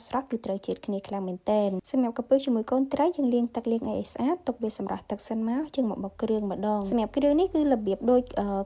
ស្រស់គឺត្រូវជាតិគ្នាខ្លាំងមែនទែនសម្រាប់កំពឹសជាមួយកូនត្រីយើងលាងទឹកលាងឲ្យស្អាតទុកវាសម្រាប់ទឹកសិនមកយើងមកបុកគ្រឿងម្ដងសម្រាប់គ្រឿងនេះគឺរបៀបដូច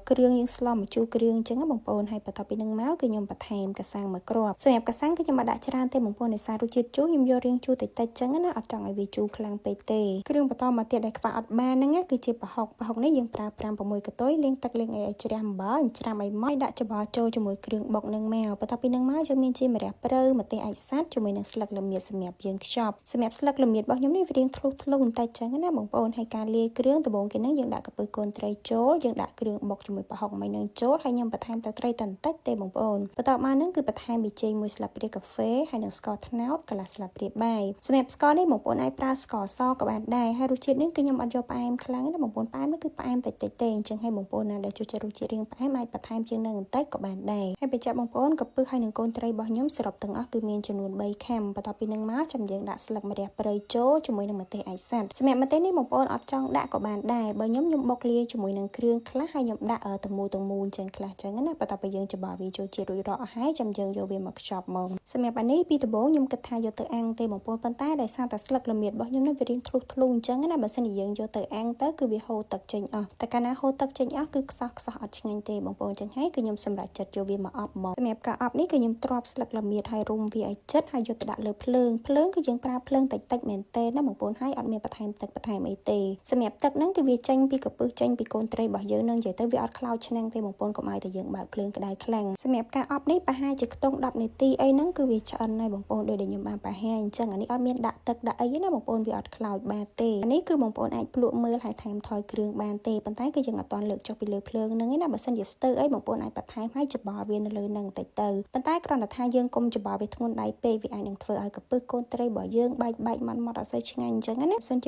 គ្រឿងយើងស្លម្ជូរគ្រឿងអញ្ចឹងបងប្អូនហើយបន្ទាប់ពីនឹងមកគឺខ្ញុំបន្ថែមកសាំងមួយគ្រាប់សម្រាប់កសាំងគឺខ្ញុំដាក់ច្រើនទេបងប្អូនដោយសាររសជាតិជូរខ្ញុំយករៀងជូរតិចៗអញ្ចឹងណាអត់ចង់ឲ្យវាជូរខ្លាំងពេកទេគ្រឿងបន្តមកទៀតដែលខ្វះអត់បានហ្នឹងគឺជាប្រហុកនេះយើងប្រើ5-6កន្ទុយលាងទឹកលាងឲ្យជ្រះអំបិលច្រាំឲ្យម៉ត់ដាក់ច្បល់ចូលជាមួយគ្រឿងបុកនឹងមកបន្ទាប់ពីនឹងមកយើងមានជាម្រះព្រៅម្ទេសអាចសាត់ជាមួយនឹងស្លឹកល្មៀតសម្រាប់យើងខ្ចប់សម្រាប់ស្លឹកល្មៀតរបស់ខ្ញុំនេះវារៀងធ្លុះបន្តិចចឹងណាបងប្អូនហើយការលាយគ្រឿងដំបូងគេនឹងយើងដាក់កំពឹសកូនត្រីចូលយើងដាក់គ្រឿងបុកជាមួយប្រហុកមួយនឹងចូលហើយខ្ញុំបន្ថែមទឹកត្រីតន្តិចទេបងប្អូនបន្ទាប់មកនឹងគឺបន្ថែមប៊ីចេង1ស្លាបព្រាកាហ្វេហើយនឹងស្ករត្នោតកន្លះស្លាបព្រាបាយសម្រាប់ស្ករនេះបងប្អូនអាចប្រើស្ករសក៏បានដែរហើយរសជាតិនេះគឺខ្ញុំអត់យកផ្អែមខ្លាំងណាបងប្អូនផ្អែមនេះគឺផ្អែមតិចៗទេអញ្ចឹងហើយបងប្អូនណាដែលចូលចិត្តរសជាតិរៀងផ្អែមអាចបន្ថែមជាងនឹងបន្តិចក៏បានដែរហើយបញ្ជាក់បងប្អូនកំពឹសហើយនឹងកូនត្រីរបស់ខ្ញុំសរុបទាំងអស់គឺមានចំនួន3ខាំបន្ទាប់ពីនឹងមកចាំយើងដាក់ស្លឹកម្រះព្រៅចូលជាមួយនឹងម្ទេសអាចសាត់សម្រាប់ម្ទេសនេះបងប្អូនអត់ចង់ដាក់ក៏បានដែរបើខ្ញុំបុកលាយជាមួយនឹងគ្រឿងខ្លះហើយខ្ញុំដាក់ទាំងមូលអញ្ចឹងខ្លះអញ្ចឹងណាបន្ទាប់ពីយើងច្បល់វាចូលជាតិរួចរាល់អស់ហើយចាំយើងយកវាមកខ្ចប់មកសម្រាប់អានេះពីដំបូងខ្ញុំគិតថាយកទៅអាំងទេបងប្អូនប៉ុន្តែដោយសារតែស្លឹកល្មៀតរបស់ខ្ញុំនេះវារៀងធ្លុះអញ្ចឹងណាបើសិនជាយើងយកទៅអាំងទៅគឺវាហូរទឹកចេញអស់តែកាលណាហូរទឹកចេញអស់គឺខ្សោះអត់ឆ្ងាញ់ទេបងប្អូនអញ្ចឹងហើយគឺខ្ញុំសម្រេចចិត្តយកវាមកអប់មកសម្រាប់ការអប់នេះគឺខ្ញុំទ្រាំស្លឹកល្មៀតហើយរុំវាឲ្យជិតហើយយកទៅដាក់លើភ្លើងគឺយើងប្រើភ្លើងតិចមែនទេណាបងប្អូនហើយអត់មានបន្ថែមទឹកបន្ថែមអីទេសម្រាប់ទឹកហ្នឹងគឺវាចេញពីកំពឹសចេញពីកូនត្រីរបស់យើងនឹងនិយាយទៅវាអត់ខ្លោចឆ្នាំងទេបងប្អូនកុំឲ្យតែយើងបើកភ្លើងក្តៅខ្លាំងសម្រាប់ការអប់នេះប្រហែលជាខ្ទង់10នាទីអីហ្នឹងគឺវាឆ្អិនហើយបងប្អូនដូចដែលខ្ញុំបានបង្ហាញអញ្ចឹងអានេះអត់មានដាក់ទឹកដាក់អីណាបងប្អូនវាអត់ខ្លោចបានទេអានេះគឺបងប្អូនអាចភ្លក់មើលហើយថែមថយគ្រឿងបានទេប៉ុន្តែគឺយើងអត់ទាន់លើកចុះពីលើភ្លើងហ្នឹងឯណាបើសិនជាស្ទើរអីបងប្អូនអាចបន្ថែមឲ្យច្បល់វានៅលើហ្នឹងបន្តិចទៅប៉ុន្តែគ្រាន់តែថាយើងកុំច្បល់វាធ្ងន់ដៃពេកវាអាចនឹងធ្វើឲ្យកំពឹសកូនត្រីរបស់យើងបែកម៉ត់អត់សូវឆ្ងាញ់អញ្ចឹងណាសិនជា